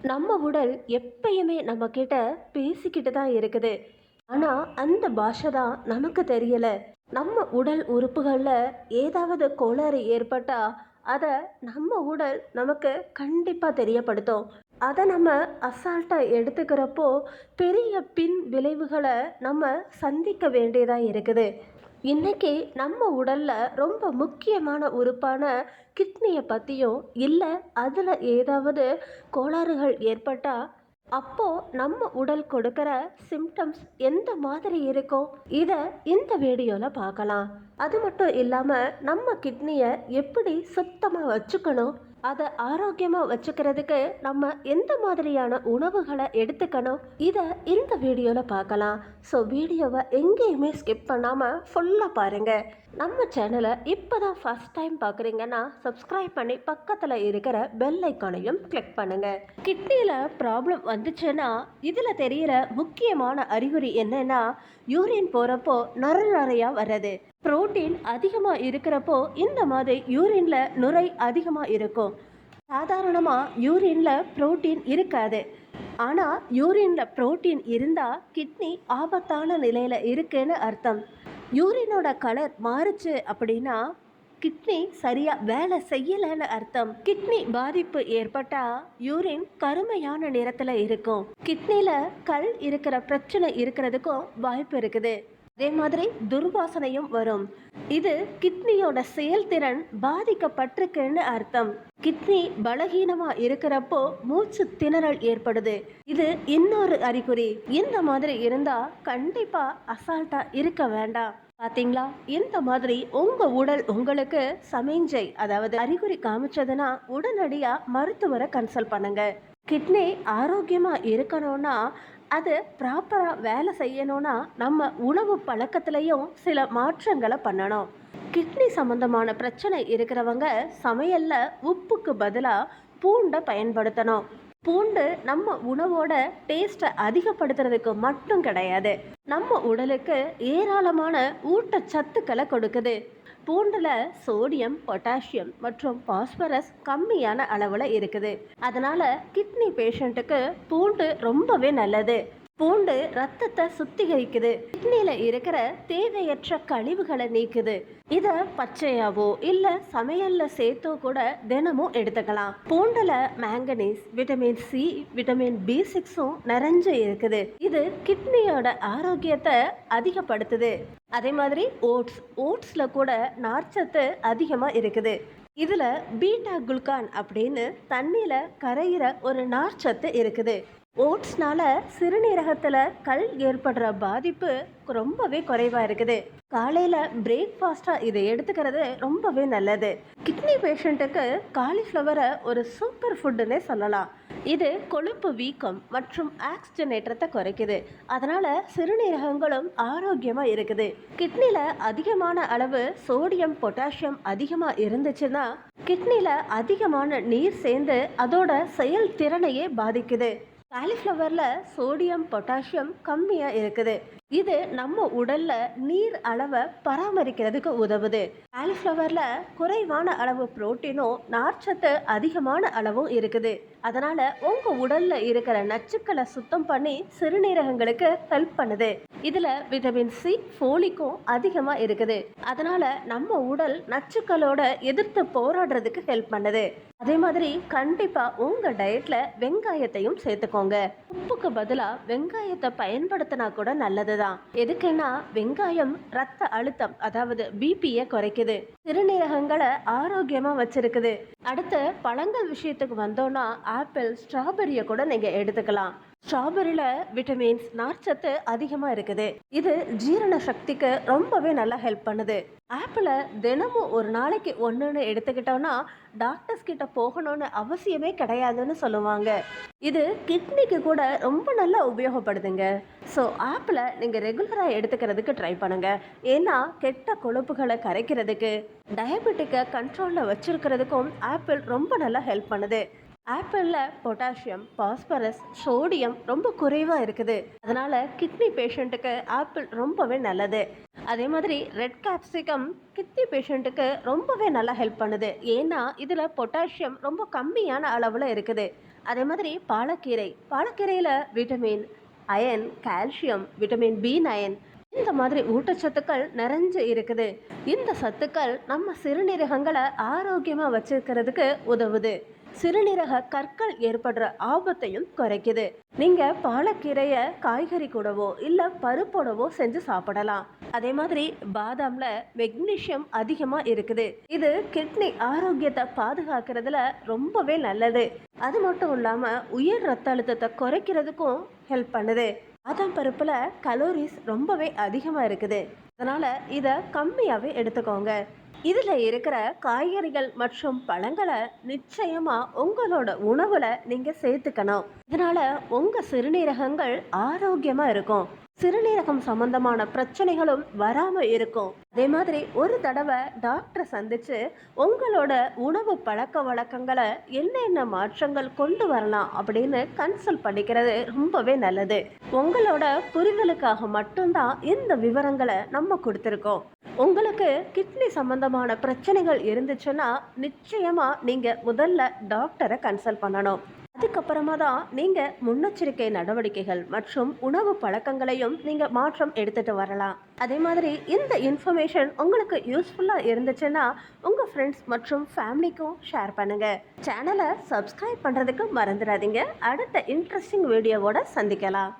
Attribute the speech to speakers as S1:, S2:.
S1: நம்ம உடல் எப்பயுமே நம்ம கிட்ட பேசிக்கிட்டு தான் இருக்குது. ஆனா அந்த பாஷை தான் நமக்கு தெரியல. நம்ம உடல் உறுப்புகள்ல ஏதாவது கோளாறு ஏற்பட்டா அத நம்ம உடல் நமக்கு கண்டிப்பா தெரியப்படுத்தும். அத நம்ம அசால்ட்டா எடுத்துக்கிறப்போ பெரிய பின் விளைவுகளை நம்ம சந்திக்க வேண்டியதா இருக்குது. இன்னைக்கு நம்ம உடல்ல ரொம்ப முக்கியமான உறுப்பான கிட்னியை பத்தியும் இல்ல அதுல ஏதாவது கோளாறுகள் ஏற்பட்டா அப்போ நம்ம உடல் கொடுக்கிற சிம்டம்ஸ் எந்த மாதிரி இருக்கும் இத இந்த வீடியோல பார்க்கலாம். அது மட்டும் இல்லாம நம்ம கிட்னியை எப்படி சுத்தமா வச்சுக்கணும், அதை ஆரோக்கியமா வச்சுக்கிறதுக்கு நம்ம எந்த மாதிரியான உணவுகளை எடுத்துக்கணும் இதை இந்த வீடியோல பார்க்கலாம். ஸோ வீடியோவை எங்கேயுமே ஸ்கிப் பண்ணாம ஃபுல்லா பாருங்க. நம்ம சேனலை இப்போதான் ஃபர்ஸ்ட் டைம் பார்க்குறீங்கன்னா சப்ஸ்கிரைப் பண்ணி பக்கத்தில் இருக்கிற பெல் ஐக்கானையும் கிளிக் பண்ணுங்க. கிட்னியில் ப்ராப்ளம் வந்துச்சுன்னா இதில் தெரிகிற முக்கியமான அறிகுறி என்னன்னா, யூரின் போகிறப்போ நிறையா வர்றது. புரோட்டீன் அதிகமாக இருக்கிறப்போ இந்த மாதிரி யூரின்ல நுரை அதிகமாக இருக்கும். சாதாரணமாக யூரின்ல புரோட்டீன் இருக்காது. ஆனால் யூரின்ல புரோட்டீன் இருந்தால் கிட்னி ஆபத்தான நிலையில் இருக்குன்னு அர்த்தம். யூரினோட கலர் மாறுச்சு அப்படின்னா கிட்னி சரியா வேலை செய்யலைன்னு அர்த்தம். கிட்னி பாதிப்பு ஏற்பட்டா யூரின் கருமையான நிறத்துல இருக்கும். கிட்னில கல் இருக்கிற பிரச்சனை இருக்கிறதுக்கும் வாய்ப்பு இருக்குது. அதே மாதிரி துர்வாசனையும் வரும். இது கிட்னியோட செயல்திறன் பாதிக்கப்பட்டிருக்குன்னு அர்த்தம். கிட்னி பலகீனமா இருக்கிறப்போ மூச்சு திணறல் ஏற்படுது. இது இன்னொரு அறிகுறி. இந்த மாதிரி இருந்தா கண்டிப்பா அசால்ட்டா இருக்க வேண்டாம். பாத்தீங்களா, இந்த மாதிரி உங்க உடல் உங்களுக்கு சமிஞ்சை அதாவது அறிகுறி காமிச்சதுன்னா உடனடியா மருத்துவரை கன்சல்ட் பண்ணுங்க. கிட்னி ஆரோக்கியமா இருக்கணும்னா அது ப்ராப்பரா வேலை செய்யணும்னா நம்ம உணவு பழக்கத்திலையும் சில மாற்றங்களை பண்ணணும். கிட்னி சம்பந்தமான பிரச்சனை இருக்கிறவங்க சமையல்ல உப்புக்கு பதிலா பூண்டை பயன்படுத்தணும். பூண்டு நம்ம உணவோட டேஸ்ட்டை அதிகப்படுத்துறதுக்கு மட்டும் கிடையாது, நம்ம உடலுக்கு ஏராளமான ஊட்டச்சத்துக்களை கொடுக்குது. பூண்டுல சோடியம், பொட்டாசியம் மற்றும் பாஸ்பரஸ் கம்மியான அளவுல இருக்குது. அதனால கிட்னி பேஷண்ட்டுக்கு பூண்டு ரொம்பவே நல்லது. பூண்டு ரத்தத்தை சுத்திகரிக்குது, கிட்னில இருக்கிற தேவையற்ற கழிவுகளை நீக்குது. இத பச்சையாவோ இல்ல சமையல்ல சேர்த்தோ கூட தினமும் எடுத்துக்கலாம். பூண்டுல manganese, vitamin C, vitamin B6 நிறைஞ்சு இருக்குது. இது கிட்னியோட ஆரோக்கியத்தை அதிகப்படுத்துது. அதே மாதிரி ஓட்ஸ்ல கூட நார்ச்சத்து அதிகமா இருக்குது. இதுல பீட்டா குளுக்கான் அப்படின்னு தண்ணியில கரையிற ஒரு நார்ச்சத்து இருக்குது. ஓட்ஸ்னால சிறுநீரகத்துல கல் ஏற்படுற பாதிப்பு ரொம்பவே குறைவா இருக்குது. காலையில பிரேக்ஃபாஸ்டா இதை எடுத்துக்கிறது ரொம்பவே நல்லது. கிட்னி பேஷண்ட்டுக்கு காலிஃப்ளவரை ஒரு சூப்பர் ஃபுட்டுன்னே சொல்லலாம். இது கொழுப்பு வீக்கம் மற்றும் ஆக்சிஜனேற்றத்தை குறைக்குது. அதனால சிறுநீரகங்களும் ஆரோக்கியமா இருக்குது. கிட்னில அதிகமான அளவு சோடியம், பொட்டாசியம் அதிகமா இருந்துச்சுன்னா கிட்னில அதிகமான நீர் சேர்ந்து அதோட செயல்திறனையே பாதிக்குது. காலிஃப்ளவர்ல சோடியம், பொட்டாசியம் கம்மியா இருக்குது. இது நம்ம உடல்ல நீர் அளவை பராமரிக்கிறதுக்கு உதவுது. காலிஃப்ளவர்ல குறைவான அளவு புரோட்டீனும் நார்ச்சத்து அதிகமான அளவும் இருக்குது. அதனால உங்க உடல்ல இருக்கிற நச்சுக்களை சுத்தம் பண்ணி சிறுநீரகங்களுக்கு ஹெல்ப் பண்ணுது. இதுல விட்டமின் சி, ஃபோலிக்கும் அதிகமா இருக்குது. அதனால நம்ம உடல் நச்சுக்களோட எதிர்த்து போராடுறதுக்கு ஹெல்ப் பண்ணுது. அதே மாதிரி கண்டிப்பா உங்க டயட்ல வெங்காயத்தையும் சேர்த்துக்கோங்க. உப்புக்கு பதிலா வெங்காயத்தை பயன்படுத்தினா கூட நல்லதுதான். எதுக்குன்னா வெங்காயம் ரத்த அழுத்தம் அதாவது பிபியை குறைக்குது, சிறுநீரகங்களை ஆரோக்கியமா வச்சிருக்குது. அடுத்து பழங்கள் விஷயத்துக்கு வந்தோம்னா ஆப்பிள், ஸ்ட்ராபெரியை கூட நீங்க எடுத்துக்கலாம். ஸ்ட்ராபெரியில விட்டமின்ஸ், நார்ச்சத்து அதிகமா இருக்குது. இது ஜீரண சக்திக்கு ரொம்பவே நல்லா ஹெல்ப் பண்ணுது. ஆப்பிளை தினமும் ஒரு நாளைக்கு ஒன்றுன்னு எடுத்துக்கிட்டோம்னா டாக்டர்ஸ் கிட்ட போகணும்னு அவசியமே கிடையாதுன்னு சொல்லுவாங்க. இது கிட்னிக்கு கூட ரொம்ப நல்லா உபயோகப்படுதுங்க. ஸோ ஆப்பிளை நீங்கள் ரெகுலராக எடுத்துக்கிறதுக்கு ட்ரை பண்ணுங்க. ஏன்னா கெட்ட கொழுப்புகளை கரைக்கிறதுக்கு, டயபெட்டிக்கை கண்ட்ரோலில் வச்சிருக்கிறதுக்கும் ஆப்பிள் ரொம்ப நல்லா ஹெல்ப் பண்ணுது. ஆப்பிளில் பொட்டாசியம், பாஸ்பரஸ், சோடியம் ரொம்ப குறைவாக இருக்குது. அதனால் கிட்னி பேஷண்ட்டுக்கு ஆப்பிள் ரொம்பவே நல்லது. அதே மாதிரி ரெட் கேப்சிகம் கிட்னி பேஷண்ட்டுக்கு ரொம்பவே நல்லா ஹெல்ப் பண்ணுது. ஏன்னா இதில் பொட்டாசியம் ரொம்ப கம்மியான அளவில் இருக்குது. அதே மாதிரி பாலக்கீரையில் vitamin, iron, calcium, vitamin B9 இந்த மாதிரி ஊட்டச்சத்துக்கள் நிறைஞ்சு இருக்குது. இந்த சத்துக்கள் நம்ம சிறுநீரகங்களை ஆரோக்கியமாக வச்சிருக்கிறதுக்கு உதவுது. சிறுநீரக கற்கள் ஏற்படுற ஆபத்தையும் குறைக்குது. நீங்க பாலக்கீரையை காய்கறி கூடவோ இல்ல பருப்போடவோ செஞ்சு சாப்பிடலாம். அதே மாதிரி பாதாம்ல மெக்னீசியம் அதிகமா இருக்குது. இது கிட்னி ஆரோக்கியத்தை பாதுகாக்கிறதுல ரொம்பவே நல்லது. அது மட்டும் இல்லாம உயர் ரத்த அழுத்தத்தை குறைக்கிறதுக்கும் ஹெல்ப் பண்ணுது. பாதாம் பருப்புல கலோரிஸ் ரொம்பவே அதிகமா இருக்குது. அதனால இதை கம்மியாவே எடுத்துக்கோங்க. இதில் இருக்கிற காய்கறிகள் மற்றும் பழங்களை நிச்சயமாக உங்களோட உணவில் நீங்கள் சேர்த்துக்கணும். இதனால் உங்கள் சிறுநீரகங்கள் ஆரோக்கியமாக இருக்கும். சிறுநீரகம் சம்பந்தமான பிரச்சனைகளும் வராமல் இருக்கும். அதே மாதிரி ஒரு தடவை டாக்டரை சந்திச்சு உங்களோட உணவு பழக்க வழக்கங்களை என்னென்ன மாற்றங்கள் கொண்டு வரலாம் அப்படின்னு கன்சல்ட் பண்ணிக்கிறது ரொம்பவே நல்லது. உங்களோட புரிதலுக்காக மட்டும்தான் இந்த விவரங்களை நம்ம கொடுத்துருக்கோம். உங்களுக்கு கிட்னி சம்பந்தமான பிரச்சனைகள் இருந்துச்சுன்னா நிச்சயமா நீங்க முதல்ல டாக்டரை கன்சல்ட் பண்ணணும். அதுக்கப்புறமா தான் நீங்க முன்னெச்சரிக்கை நடவடிக்கைகள் மற்றும் உணவு பழக்கங்களையும் நீங்க மாற்றம் எடுத்துட்டு வரலாம். அதே மாதிரி இந்த இன்ஃபர்மேஷன் உங்களுக்கு யூஸ்ஃபுல்லா இருந்துச்சுன்னா உங்க ஃப்ரெண்ட்ஸ் மற்றும் ஃபேமிலிக்கும் ஷேர் பண்ணுங்க. சேனலை சப்ஸ்கிரைப் பண்றதுக்கு மறந்துடாதீங்க. அடுத்த இன்ட்ரெஸ்டிங் வீடியோவோட சந்திக்கலாம்.